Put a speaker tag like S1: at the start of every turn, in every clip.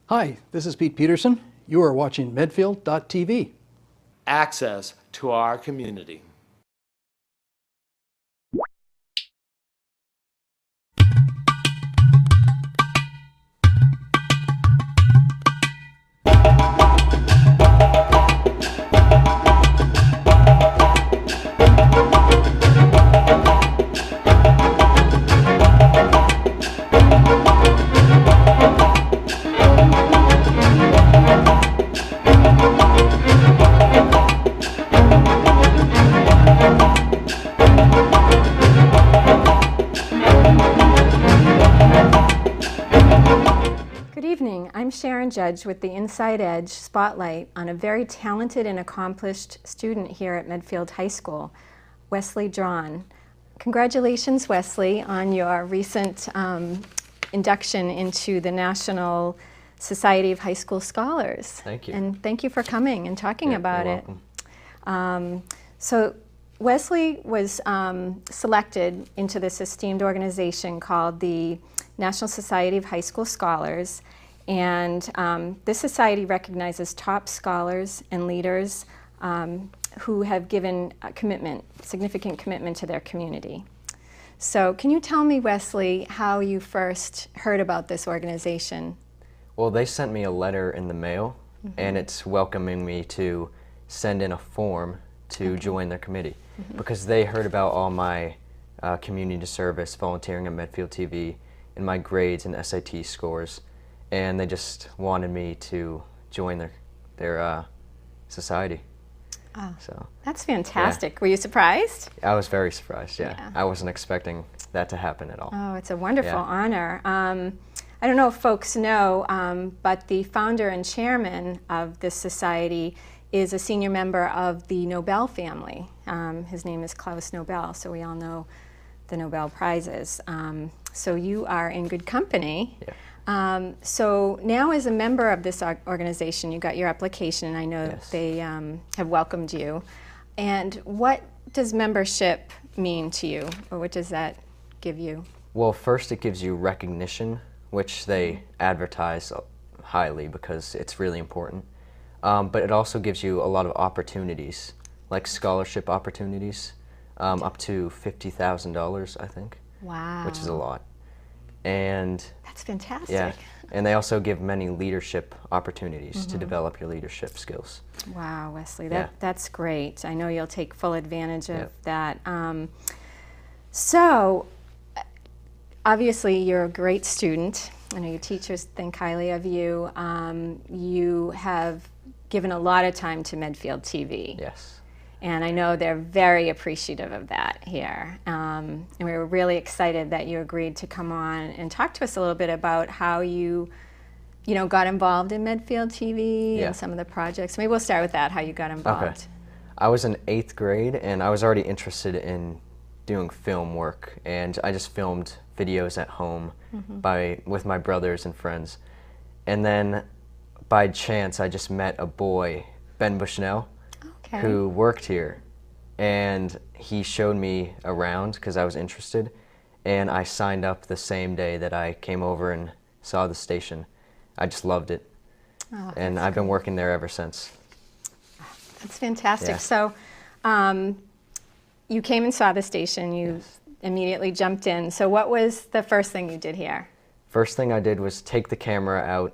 S1: Hi, this is Pete Peterson. You are watching Medfield.tv.
S2: Access to our community.
S3: I'm Sharon Judge with the Inside Edge Spotlight on a very talented and accomplished student here at Medfield High School, Wesley Dron. Congratulations, Wesley, on your recent induction into the National Society of High School Scholars.
S4: Thank you.
S3: And thank you for coming and talking about
S4: you're
S3: it.
S4: welcome.
S3: So Wesley was selected into this esteemed organization called the National Society of High School Scholars. And this society recognizes top scholars and leaders who have given a significant commitment to their community. So can you tell me, Wesley, how you first heard about this organization?
S4: Well, they sent me a letter in the mail, and it's welcoming me to send in a form to join their committee, because they heard about all my community service, volunteering at Medfield TV, and my grades and SAT scores. And they just wanted me to join their society.
S3: Oh,
S4: so
S3: that's fantastic. Yeah. Were you surprised?
S4: I was very surprised, yeah. I wasn't expecting that to happen at all.
S3: Oh, it's a wonderful honor. I don't know if folks know, but the founder and chairman of this society is a senior member of the Nobel family. His name is Klaus Nobel, so we all know the Nobel Prizes. So you are in good company.
S4: Yeah.
S3: So now, as a member of this organization, you got your application, and I know they have welcomed you. And what does membership mean to you, or what does that give you?
S4: Well, first it gives you recognition, which they advertise highly because it's really important. But it also gives you a lot of opportunities, like scholarship opportunities, up to $50,000, I think.
S3: Wow.
S4: Which is a lot. And
S3: that's fantastic.
S4: Yeah, and they also give many leadership opportunities to develop your leadership skills.
S3: Wow, Wesley, that's great. I know you'll take full advantage of that. So, obviously, you're a great student. I know your teachers think highly of you. You have given a lot of time to Medfield TV.
S4: Yes.
S3: And I know they're very appreciative of that here. And we were really excited that you agreed to come on and talk to us a little bit about how you got involved in Medfield TV and some of the projects. Maybe we'll start with that, how you got involved.
S4: Okay. I was in 8th grade, and I was already interested in doing film work. And I just filmed videos at home with my brothers and friends. And then, by chance, I just met a boy, Ben Bushnell, who worked here, and he showed me around because I was interested, and I signed up the same day that I came over and saw the station. I just loved it, and I've been working there ever since.
S3: That's fantastic.
S4: Yeah.
S3: So you came and saw the station, you immediately jumped in. So what was the first thing you did here?
S4: First thing I did was take the camera out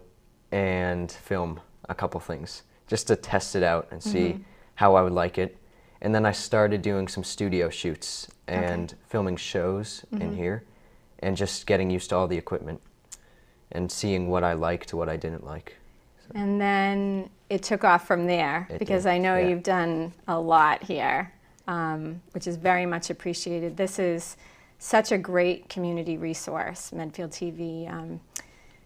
S4: and film a couple things, just to test it out and see how I would like it. And then I started doing some studio shoots and filming shows in here, and just getting used to all the equipment and seeing what I liked, what I didn't like. So.
S3: And then it took off from there, because I know you've done a lot here, which is very much appreciated. This is such a great community resource, Medfield TV.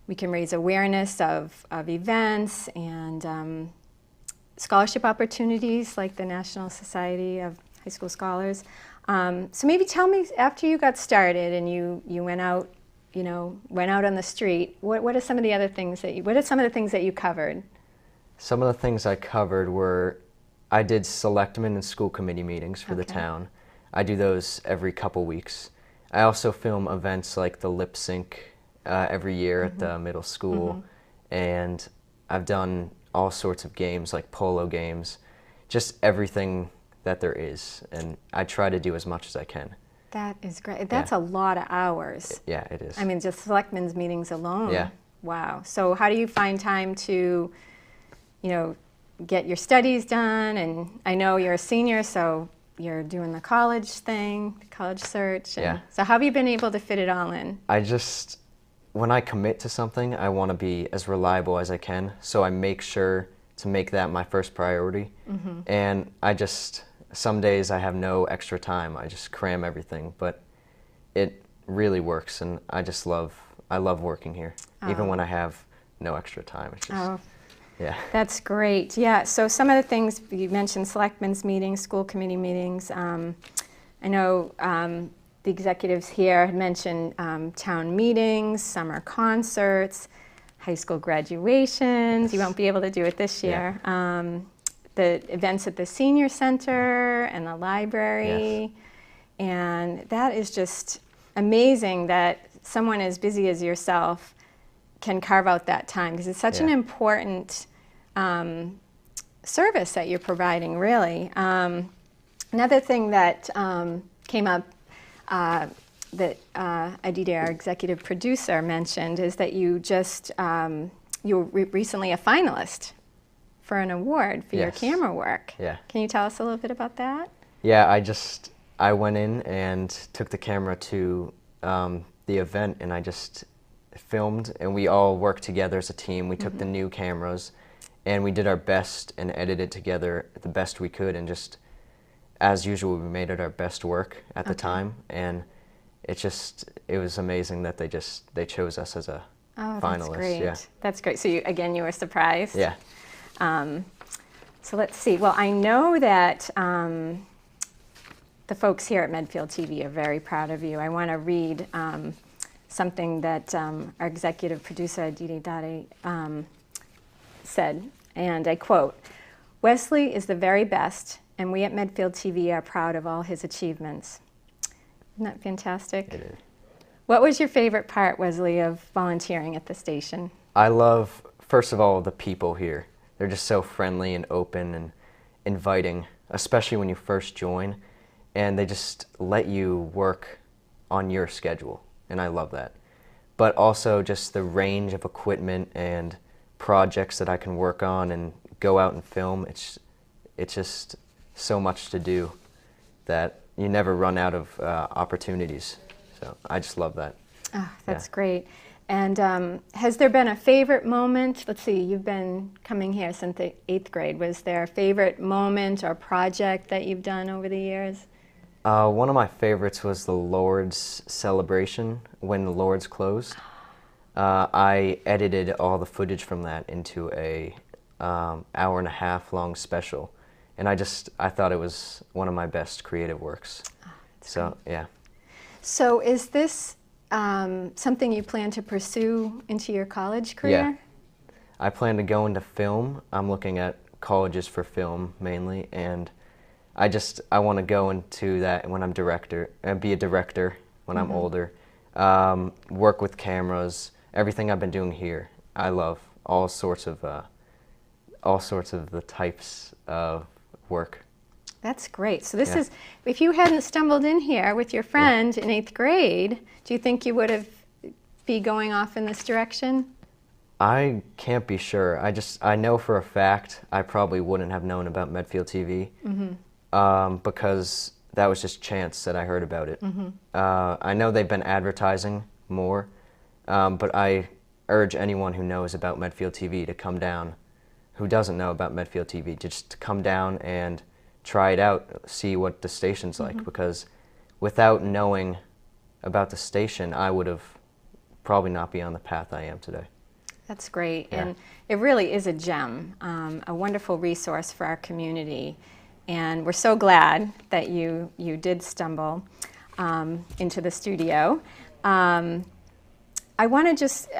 S3: We can raise awareness of events and scholarship opportunities like the National Society of High School Scholars. So maybe tell me, after you got started and you went out, went out on the street, what are some of the other things what are some of the things that you covered?
S4: Some of the things I covered were, I did selectmen and school committee meetings for the town. I do those every couple weeks. I also film events like the lip sync every year at the middle school, and I've done all sorts of games like polo games, just everything that there is, and I try to do as much as I can.
S3: That is great. That's a lot of hours.
S4: Yeah, it is.
S3: I mean, just selectmen's meetings alone.
S4: Yeah.
S3: Wow. So how do you find time to, you know, get your studies done? And I know you're a senior, so you're doing the college thing, the college search. And
S4: Yeah.
S3: So how have you been able to fit it all in?
S4: When I commit to something, I want to be as reliable as I can, so I make sure to make that my first priority. And some days I have no extra time. I just cram everything, but it really works, and I love working here, even when I have no extra time. It's just, yeah.
S3: That's great. Yeah, so some of the things you mentioned, selectmen's meetings, school committee meetings. I know the executives here had mentioned town meetings, summer concerts, high school graduations. You won't be able to do it this year.
S4: Yeah.
S3: The events at the senior center and the library.
S4: Yes.
S3: And that is just amazing that someone as busy as yourself can carve out that time, because it's such an important service that you're providing, really. Another thing that came up that Aditi, our executive producer, mentioned is that you were recently a finalist for an award for your camera work.
S4: Yeah.
S3: Can you tell us a little bit about that?
S4: Yeah, I went in and took the camera to the event, and I just filmed, and we all worked together as a team. We took the new cameras, and we did our best and edited together the best we could, and just, as usual, we made it our best work at the time, and it was amazing that they chose us as a finalist.
S3: That's great.
S4: Yeah.
S3: That's great. So you were surprised?
S4: Yeah.
S3: So let's see. Well, I know that the folks here at Medfield TV are very proud of you. I want to read something that our executive producer, Aditi Dade, said, and I quote, "Wesley is the very best, and we at Medfield TV are proud of all his achievements." Isn't that fantastic?
S4: It is.
S3: What was your favorite part, Wesley, of volunteering at the station?
S4: I love, first of all, the people here. They're just so friendly and open and inviting, especially when you first join, and they just let you work on your schedule, and I love that. But also just the range of equipment and projects that I can work on and go out and film. It's just so much to do that you never run out of opportunities. So I just love that.
S3: Oh, that's great. And has there been a favorite moment? Let's see, you've been coming here since the 8th grade. Was there a favorite moment or project that you've done over the years?
S4: One of my favorites was the Lord's celebration when the Lord's closed. I edited all the footage from that into a hour-and-a-half long special, and I thought it was one of my best creative works. So great. Yeah.
S3: So is this something you plan to pursue into your college career?
S4: Yeah. I plan to go into film. I'm looking at colleges for film mainly, and I want to go into that when I'm director, and be a director when I'm older. Work with cameras, everything I've been doing here. I love all sorts of the types of work.
S3: That's great. So this is, if you hadn't stumbled in here with your friend in 8th grade, do you think you would have be going off in this direction?
S4: I can't be sure. I know for a fact I probably wouldn't have known about Medfield TV because that was just chance that I heard about it. I know they've been advertising more, but I urge anyone who knows about Medfield TV to come down, who doesn't know about Medfield TV, just to come down and try it out, see what the station's like, because without knowing about the station, I would have probably not be on the path I am today.
S3: That's great, and it really is a gem, a wonderful resource for our community, and we're so glad that you did stumble into the studio. I want to just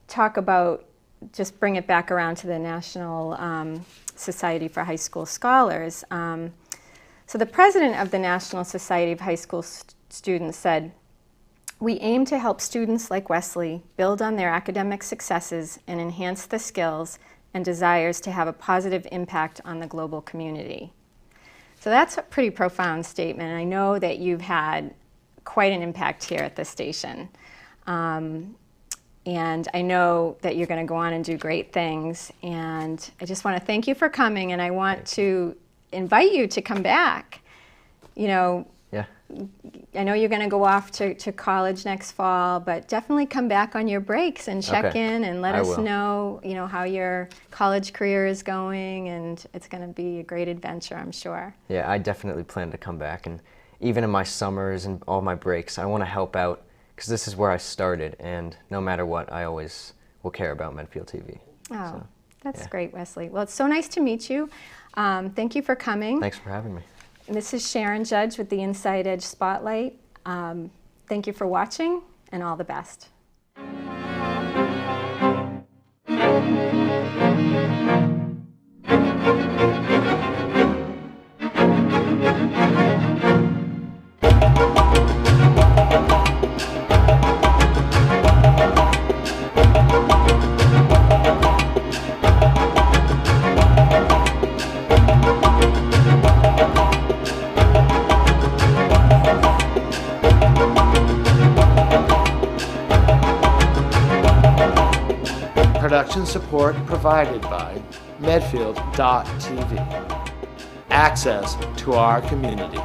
S3: talk about, just bring it back around to the National Society for High School Scholars. So the president of the National Society of High School Students said, We aim to help students like Wesley build on their academic successes and enhance the skills and desires to have a positive impact on the global community. So that's a pretty profound statement. I know that you've had quite an impact here at the station. And I know that you're going to go on and do great things. And I just want to thank you for coming, and I want to invite you to come back. You know,
S4: Yeah.
S3: I know you're going to go off to college next fall, but definitely come back on your breaks and check
S4: Okay.
S3: in and let
S4: I
S3: us
S4: will.
S3: know, you know, how your college career is going, and it's going to be a great adventure, I'm sure.
S4: Yeah, I definitely plan to come back, and even in my summers and all my breaks, I want to help out because this is where I started, and no matter what, I always will care about Medfield TV.
S3: Oh,
S4: So,
S3: that's
S4: yeah.
S3: great, Wesley. Well, it's so nice to meet you. Thank you for coming.
S4: Thanks for having me.
S3: This is Sharon Judge with the Inside Edge Spotlight. Thank you for watching, and all the best.
S2: Production support provided by Medfield.tv. Access to our community.